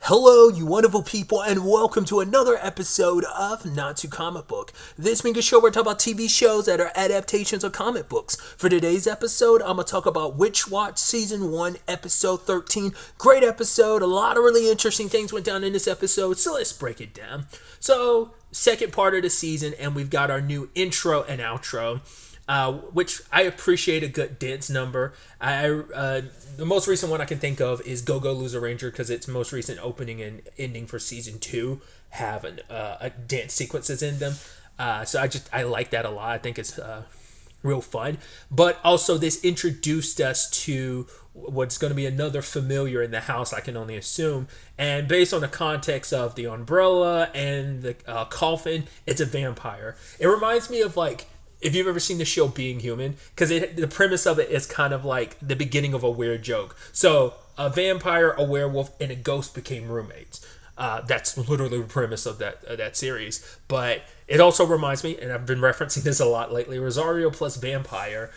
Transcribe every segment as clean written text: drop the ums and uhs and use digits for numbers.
Hello, you wonderful people, and welcome to another episode of Not to Comic Book. This being a show where I talk about TV shows that are adaptations of comic books. For today's episode, I'm going to talk about Witch Watch Season 1, Episode 13. Great episode, a lot of really interesting things went down in this episode, so let's break it down. So, second part of the season, and we've got our new intro and outro. Which I appreciate a good dance number. The most recent one I can think of is Go Go Loser Ranger because its most recent opening and ending for season 2 have a dance sequences in them. So I like that a lot. I think it's real fun. But also this introduced us to what's going to be another familiar in the house, I can only assume. And based on the context of the umbrella and the coffin, it's a vampire. It reminds me of if you've ever seen the show Being Human, because the premise of it is kind of like the beginning of a weird joke. So a vampire, a werewolf, and a ghost became roommates. That's literally the premise of that series. But it also reminds me, and I've been referencing this a lot lately, Rosario plus vampire.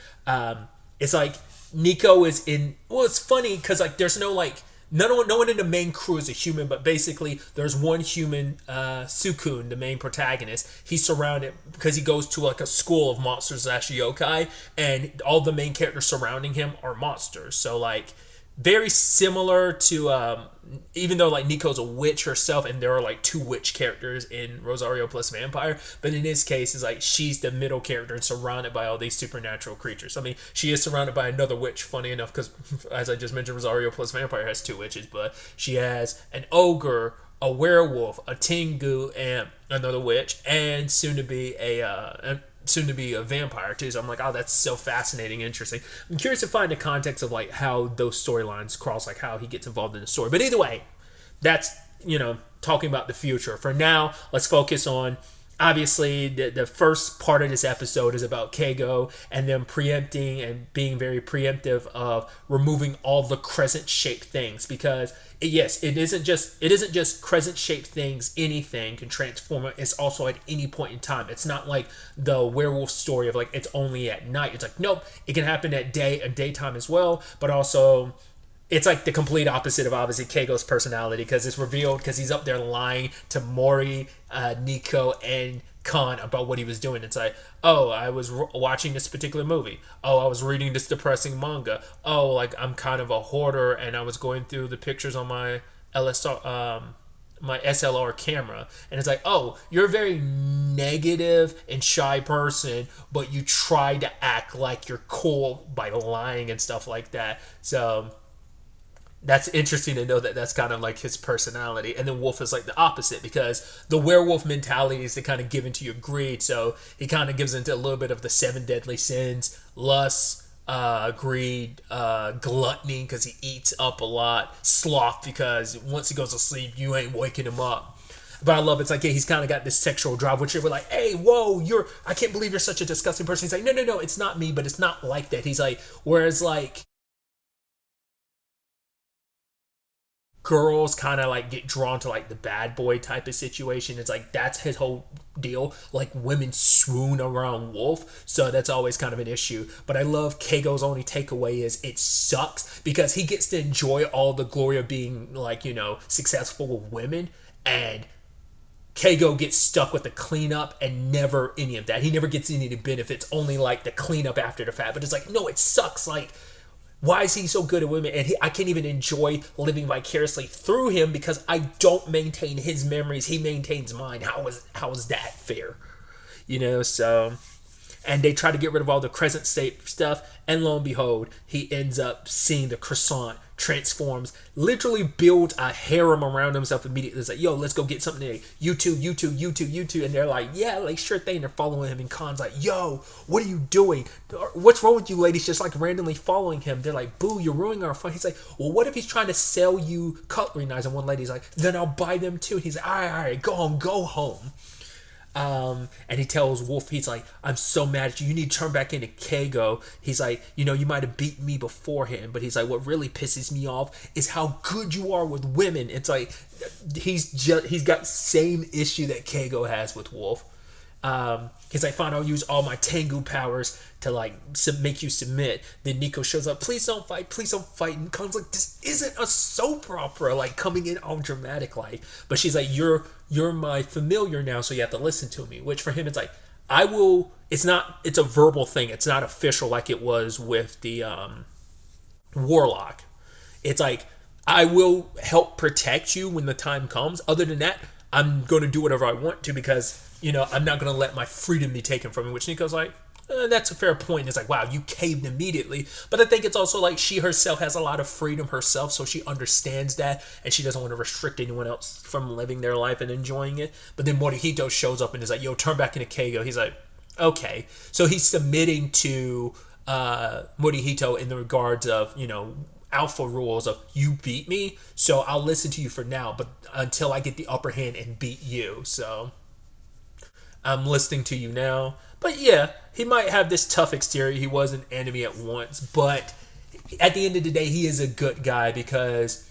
It's like Nico is in. Well, it's funny because there's no no one in the main crew is a human, but basically there's one human, Sukun, the main protagonist. He's surrounded because he goes to a school of monsters / yokai, and all the main characters surrounding him are monsters. So very similar to even though Nico's a witch herself, and there are two witch characters in Rosario plus Vampire, but in this case is she's the middle character and surrounded by all these supernatural creatures. I mean, she is surrounded by another witch, funny enough, because as I just mentioned, Rosario plus Vampire has 2 witches, but she has an ogre, a werewolf, a Tengu, and another witch, and soon to be a vampire too. So I'm like, oh, that's so fascinating, interesting. I'm curious to find the context of how those storylines cross, how he gets involved in the story. But either way, that's talking about the future. For now, let's focus on obviously the first part of this episode is about Keigo and them preempting and being very preemptive of removing all the crescent shaped things, because yes, it isn't just crescent shaped things. Anything can transform it. It's also at any point in time. It's not like the werewolf story of it's only at night. It's nope, it can happen at day and daytime as well. But also, it's the complete opposite of obviously Keigo's personality, because it's revealed because he's up there lying to Mori, Nico, and Khan about what he was doing. It's oh, I was watching this particular movie. Oh, I was reading this depressing manga. Oh, I'm kind of a hoarder, and I was going through the pictures on my my SLR camera, and it's oh, you're a very negative and shy person, but you try to act like you're cool by lying and stuff like that. So that's interesting to know that that's kind of his personality. And then Wolf is the opposite, because the werewolf mentality is to kind of give into your greed. So he kind of gives into a little bit of the 7 deadly sins: lust, greed, gluttony because he eats up a lot, sloth because once he goes to sleep you ain't waking him up. But I love yeah, he's kind of got this sexual drive, which we're hey, whoa, I can't believe you're such a disgusting person. He's no, it's not me, but it's not like that. He's whereas girls kind of get drawn to the bad boy type of situation. It's that's his whole deal. Women swoon around Wolf, so that's always kind of an issue. But I love Keigo's only takeaway is it sucks because he gets to enjoy all the glory of being successful with women, and Keigo gets stuck with the cleanup and never any of that. He never gets any of the benefits, only the cleanup after the fact. But it's no, it sucks. Why is he so good at women? And I can't even enjoy living vicariously through him because I don't maintain his memories. He maintains mine. How is that fair? So... And they try to get rid of all the crescent shape stuff, and lo and behold, he ends up seeing the croissant, transforms, literally builds a harem around himself immediately. It's yo, let's go get something to YouTube. And they're yeah, sure thing. They're following him, and Khan's yo, what are you doing? What's wrong with you ladies just randomly following him? They're boo, you're ruining our fun. He's well, what if he's trying to sell you cutlery knives? And one lady's then I'll buy them too. And he's all right, go home. And he tells Wolf, he's I'm so mad at you. You need to turn back into Keigo. He's you might have beaten me beforehand, but he's what really pisses me off is how good you are with women. It's he's got same issue that Keigo has with Wolf. He's like, fine, I'll use all my Tengu powers to like make you submit. Then Nico shows up, please don't fight, please don't fight. And Khan's like, this isn't a soap opera, like coming in all dramatic like. But she's like, you're my familiar now, so you have to listen to me. Which for him, it's like, I will. It's a verbal thing. It's not official like it was with the Warlock. It's like, I will help protect you when the time comes. Other than that, I'm going to do whatever I want to because, I'm not going to let my freedom be taken from me. Which Nico's like, that's a fair point. It's like, wow, you caved immediately. But I think it's also like she herself has a lot of freedom herself, so she understands that, and she doesn't want to restrict anyone else from living their life and enjoying it. But then Morihito shows up and is like, yo, turn back into Keigo. He's like, okay. So he's submitting to Morihito in the regards of, alpha rules of you beat me, so I'll listen to you for now, but until I get the upper hand and beat you. So I'm listening to you now. But yeah, he might have this tough exterior. He was an enemy at once, but at the end of the day, he is a good guy because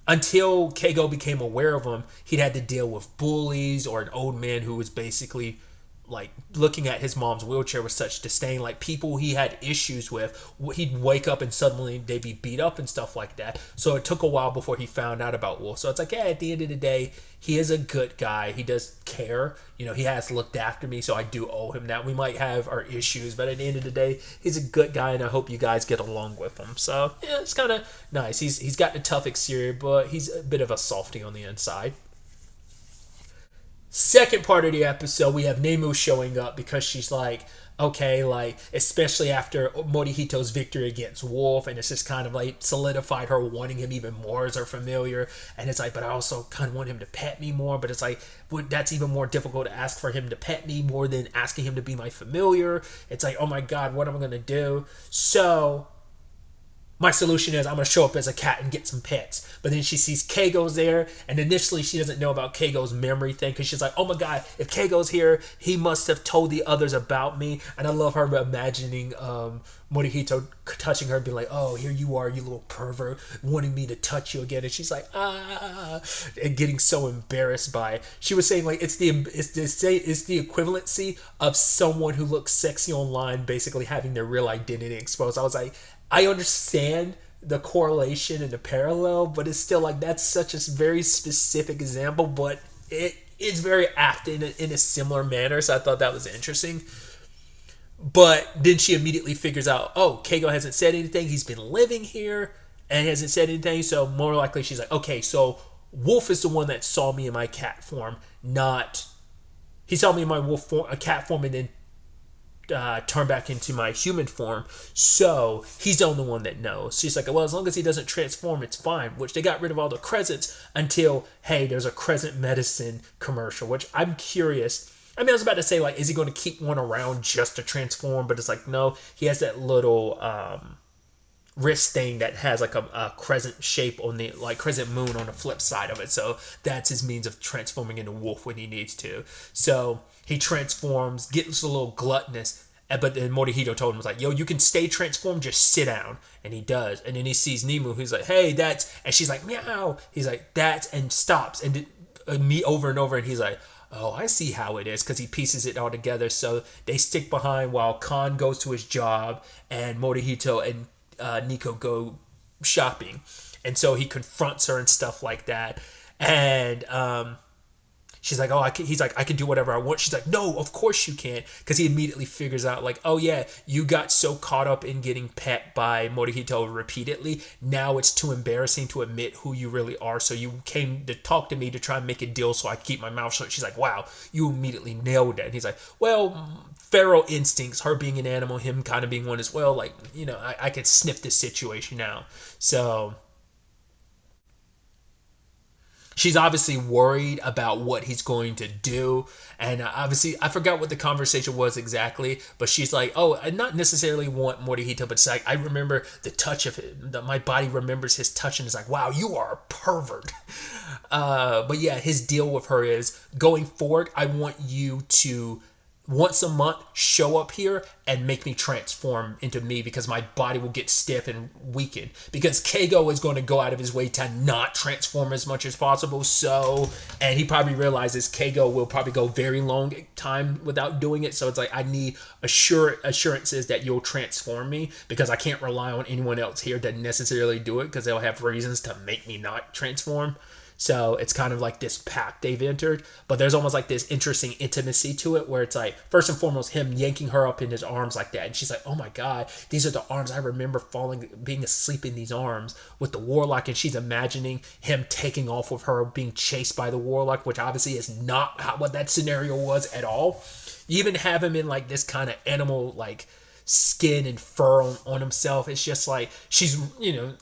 until Keigo became aware of him, he'd had to deal with bullies or an old man who was basically like looking at his mom's wheelchair with such disdain, like people he had issues with, he'd wake up and suddenly they'd be beat up and stuff like that. So it took a while before he found out about Wolf. So it's like, yeah, at the end of the day, he is a good guy. He does care. He has looked after me, so I do owe him that. We might have our issues, but at the end of the day, he's a good guy, and I hope you guys get along with him. So yeah, it's kind of nice. He's got a tough exterior, but he's a bit of a softie on the inside. Second part of the episode, we have Nemu showing up because she's like, okay, like, especially after Morihito's victory against Wolf, and it's just kind of like solidified her wanting him even more as her familiar. And it's like, but I also kind of want him to pet me more, but it's like, that's even more difficult to ask for him to pet me more than asking him to be my familiar. It's like, oh my God, what am I going to do? So my solution is I'm going to show up as a cat and get some pets. But then she sees Keigo's there, and initially she doesn't know about Keigo's memory thing because she's like, oh my God, if Keigo's here, he must have told the others about me. And I love her imagining Morihito touching her and being like, oh, here you are, you little pervert, wanting me to touch you again. And she's like, and getting so embarrassed by it. She was saying like it's the equivalency of someone who looks sexy online basically having their real identity exposed. I was like, I understand the correlation and the parallel, but it's still like that's such a very specific example, but it is very apt in a similar manner, so I thought that was interesting. But then she immediately figures out, oh, Keigo hasn't said anything, he's been living here and hasn't said anything, so more likely she's like, okay, so Wolf is the one that saw me in my cat form, he saw me in my wolf form, a cat form, and then turn back into my human form, so he's the only one that knows. She's like, well, as long as he doesn't transform, it's fine. Which they got rid of all the crescents until, hey, there's a crescent medicine commercial, which I'm curious. I was about to say, like, is he going to keep one around just to transform? But it's like, no, he has that little wrist thing that has like a crescent shape on the, like, crescent moon on the flip side of it. So that's his means of transforming into wolf when he needs to. So he transforms, gets a little gluttonous, but then Morihito told him, was like, yo, you can stay transformed, just sit down. And he does. And then he sees Nemu, who's like, hey, that's, and she's like, meow. He's like, that's, and stops, and me over and over, and he's like, oh, I see how it is, because he pieces it all together. So they stick behind while Khan goes to his job, and Morihito and Nico go shopping. And so he confronts her and stuff like that. And she's like, oh, he's like, I can do whatever I want. She's like, no, of course you can't. Because he immediately figures out, like, oh, yeah, you got so caught up in getting pet by Morihito repeatedly. Now it's too embarrassing to admit who you really are. So you came to talk to me to try and make a deal so I keep my mouth shut. She's like, wow, you immediately nailed that. And he's like, well, feral instincts, her being an animal, him kind of being one as well. Like, I could sniff this situation now. So she's obviously worried about what he's going to do. And obviously, I forgot what the conversation was exactly, but she's like, oh, I not necessarily want Morihito, but it's like, I remember the touch of him. My body remembers his touch, and it's like, wow, you are a pervert. But yeah, his deal with her is, going forward, I want you to once a month show up here and make me transform into me, because my body will get stiff and weaken, because Keigo is going to go out of his way to not transform as much as possible. So, and he probably realizes Keigo will probably go very long time without doing it. So it's like, I need assurances that you'll transform me, because I can't rely on anyone else here to necessarily do it, because they'll have reasons to make me not transform. So it's kind of like this pact they've entered, but there's almost like this interesting intimacy to it, where it's like, first and foremost, him yanking her up in his arms like that, and she's like, oh my god, these are the arms I remember being asleep in these arms with the warlock, and she's imagining him taking off with her, being chased by the warlock, which obviously is not what that scenario was at all. You even have him in like this kind of animal like skin and fur on himself. It's just like, she's,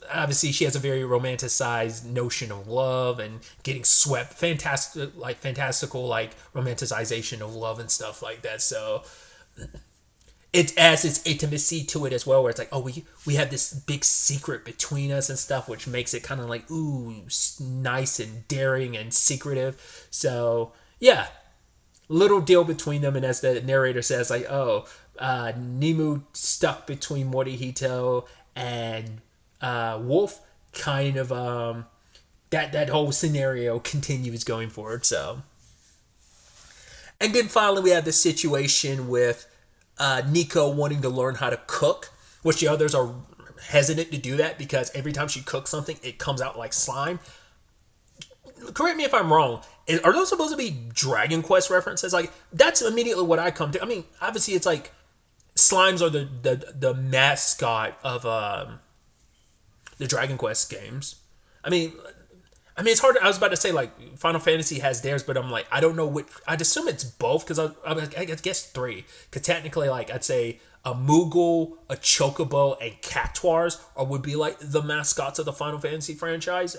obviously she has a very romanticized notion of love and getting swept, fantastical like romanticization of love and stuff like that. So it adds its intimacy to it as well, where it's like, oh, we have this big secret between us and stuff, which makes it kind of like, ooh, nice and daring and secretive. So yeah, little deal between them. And as the narrator says, like, oh, Nimue stuck between Morihito and Wolf, kind of that whole scenario continues going forward. So, and then finally we have the situation with Nico wanting to learn how to cook, which the others are hesitant to do that, because every time she cooks something it comes out like slime. Correct me if I'm wrong. Are those supposed to be Dragon Quest references? Like, that's immediately what I come to. I mean, obviously it's like slimes are the mascot of the Dragon Quest games. I mean, it's hard. I was about to say like Final Fantasy has theirs, but I'm like, I don't know which. I'd assume it's both, because I guess three. Because technically, like, I'd say a Moogle, a Chocobo, and Cactuars would be like the mascots of the Final Fantasy franchise.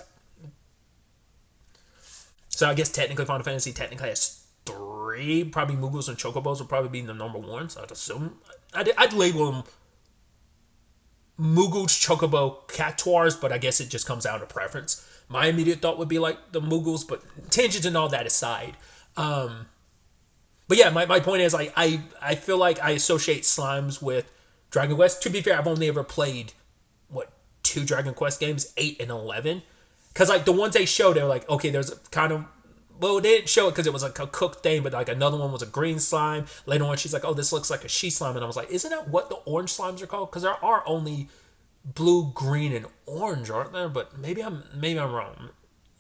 So I guess technically Final Fantasy has three. Probably Moogles and Chocobos would probably be the number one. So I'd assume I'd label them Moogles, Chocobo, Cactuars, but I guess it just comes down to preference. My immediate thought would be like the Moogles, but tangents and all that aside. But yeah, my point is, like, I feel like I associate slimes with Dragon Quest. To be fair, I've only ever played, 2 Dragon Quest games, 8 and 11. Because, like, the ones they showed, they were like, okay, there's a kind of... Well, they didn't show it because it was like a cooked thing, but like another one was a green slime. Later on, she's like, oh, this looks like a she slime. And I was like, isn't that what the orange slimes are called? Because there are only blue, green, and orange, aren't there? But maybe I'm wrong.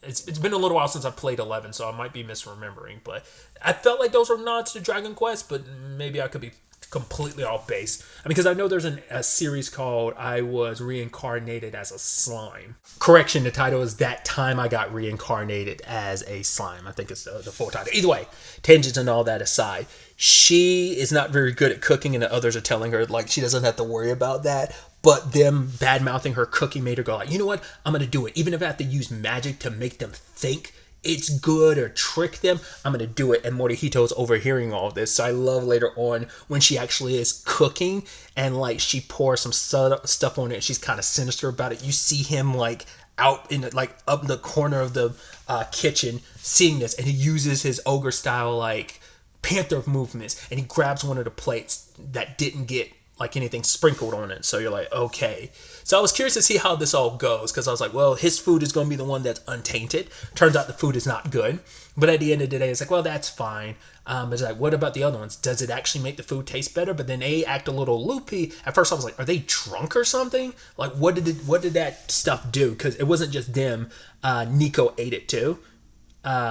It's been a little while since I played 11, so I might be misremembering. But I felt like those were nods to Dragon Quest, but maybe I could be completely off base. I mean, because I know there's a series called I Was Reincarnated as a Slime. Correction, the title is That Time I Got Reincarnated as a Slime. I think it's the full title. Either way, tangents and all that aside, she is not very good at cooking, and the others are telling her like she doesn't have to worry about that. But them bad-mouthing her cooking made her go like, you know what? I'm going to do it. Even if I have to use magic to make them think it's good or trick them, I'm going to do it. And Morihito's overhearing all of this. So I love later on when she actually is cooking and like she pours some stuff on it. She's kind of sinister about it. You see him like out in like up in the corner of the kitchen seeing this, and he uses his ogre style like panther movements, and he grabs one of the plates that didn't get like anything sprinkled on it. So you're like, okay. So I was curious to see how this all goes, because I was like, well, his food is going to be the one that's untainted. Turns out the food is not good. But at the end of the day, it's like, well, that's fine. It's like, what about the other ones? Does it actually make the food taste better? But then they act a little loopy. At first I was like, are they drunk or something? Like, what did that stuff do? Because it wasn't just them. Nico ate it too.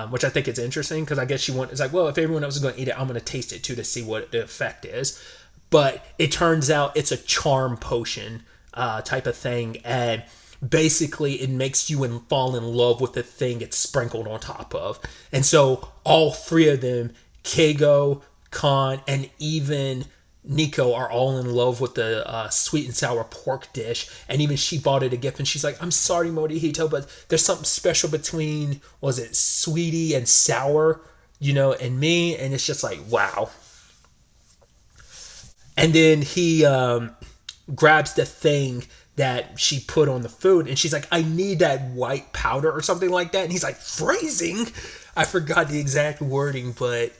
Which I think is interesting, because I guess it's like, well, if everyone else is going to eat it, I'm going to taste it too to see what the effect is. But it turns out it's a charm potion type of thing, and basically it makes you fall in love with the thing it's sprinkled on top of. And so all three of them, Keigo, Kan, and even Nico, are all in love with the sweet and sour pork dish. And even she bought it a gift, and she's like, I'm sorry, Morihito, but there's something special between, was it sweetie and sour, and me. And it's just like, wow. And then he grabs the thing that she put on the food, and she's like, I need that white powder or something like that. And he's like, phrasing? I forgot the exact wording, but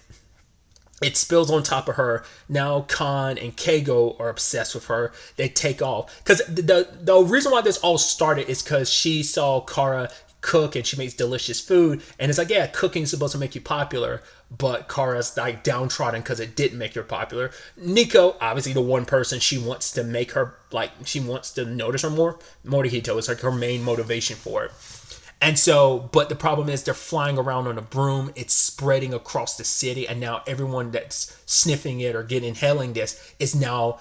It spills on top of her. Now Khan and Keigo are obsessed with her. They take off. Because the reason why this all started is because she saw Kara cook and she makes delicious food. And it's like, yeah, cooking is supposed to make you popular. But Kara's like downtrodden because it didn't make her popular. Nico, obviously the one person she wants to make her, like, she wants to notice her more. Morihito is like her main motivation for it. And so, but the problem is they're flying around on a broom. It's spreading across the city. And now everyone that's sniffing it or inhaling this is now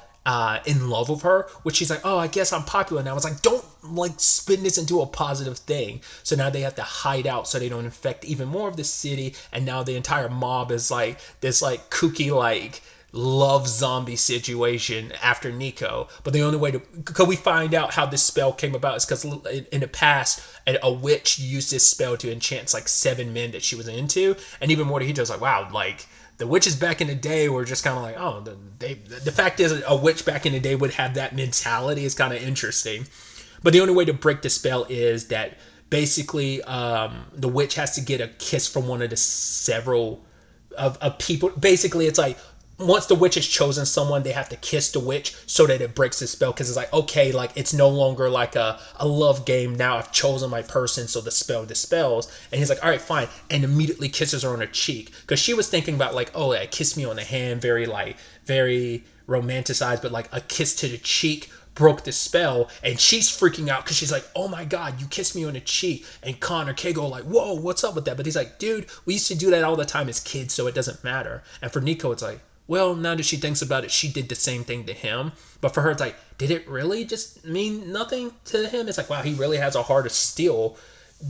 in love with her, which she's like, oh, I guess I'm popular now. It's like, don't like spin this into a positive thing. So now they have to hide out so they don't infect even more of the city. And now the entire mob is like this like kooky like love zombie situation after Nico. But the only way to, because we find out how this spell came about is because in the past a witch used this spell to enchant like 7 men that she was into. And even Morihito's like, wow, like the witches back in the day were just kind of like, oh, the fact is a witch back in the day would have that mentality is kind of interesting. But the only way to break the spell is that basically the witch has to get a kiss from one of the several of people. Basically, it's like once the witch has chosen someone, they have to kiss the witch so that it breaks the spell. Because it's like, okay, like it's no longer like a love game. Now I've chosen my person, so the spell dispels. And he's like, all right, fine. And immediately kisses her on her cheek. Because she was thinking about like, oh, yeah, kiss me on the hand. Very romanticized. But like a kiss to the cheek broke the spell. And she's freaking out because she's like, oh my God, you kissed me on the cheek. And Khan or Keigo like, whoa, what's up with that? But he's like, dude, we used to do that all the time as kids, so it doesn't matter. And for Nico, it's like, well, now that she thinks about it, she did the same thing to him. But for her, it's like, did it really just mean nothing to him? It's like, wow, he really has a heart of steel.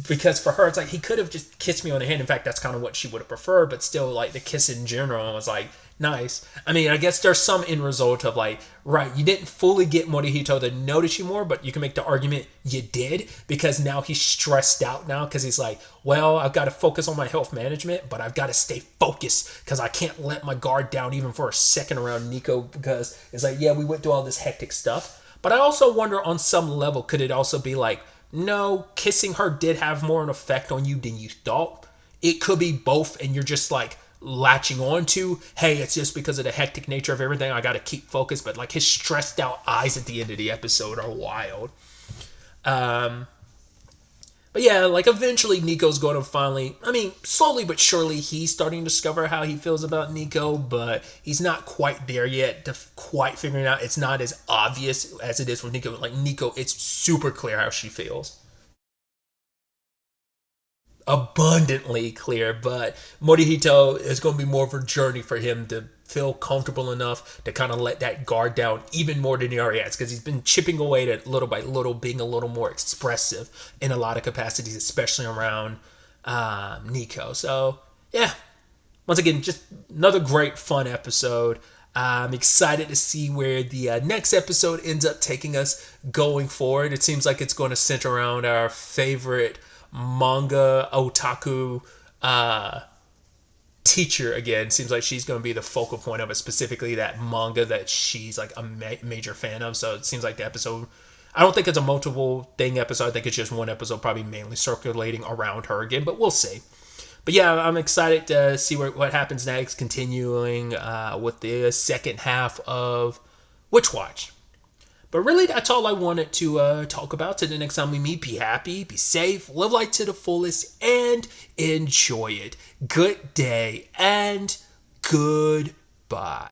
Because for her, it's like, he could have just kissed me on the hand. In fact, that's kind of what she would have preferred. But still, like, the kiss in general was like, nice. I mean, I guess there's some end result of like, right, you didn't fully get Morihito to notice you more, but you can make the argument you did, because now he's stressed out now because he's like, well, I've got to focus on my health management, but I've got to stay focused because I can't let my guard down even for a second around Nico, because it's like, yeah, we went through all this hectic stuff. But I also wonder on some level, could it also be like, no, kissing her did have more an effect on you than you thought? It could be both, and you're just like latching on to, hey, it's just because of the hectic nature of everything, I gotta keep focused. But like his stressed out eyes at the end of the episode are wild. But yeah, like eventually Nico's going to finally, I mean, slowly but surely he's starting to discover how he feels about Nico, but he's not quite there yet to quite figuring out. It's not as obvious as it is with Nico. Like Nico, it's super clear how she feels. Abundantly clear, but Morihito is going to be more of a journey for him to feel comfortable enough to kind of let that guard down even more than he already has, because he's been chipping away at little by little, being a little more expressive in a lot of capacities, especially around Nico. So yeah, once again, just another great fun episode. I'm excited to see where the next episode ends up taking us going forward. It seems like it's going to center around our favorite manga otaku teacher again. Seems like she's going to be the focal point of it, specifically that manga that she's like a major fan of. So it seems like the episode, I don't think it's a multiple thing episode. I think it's just one episode, probably mainly circulating around her again, but we'll see. But yeah, I'm excited to see what happens next, continuing with the second half of Witch Watch. But really, that's all I wanted to talk about. Till the next time we meet, be happy, be safe, live life to the fullest, and enjoy it. Good day and goodbye.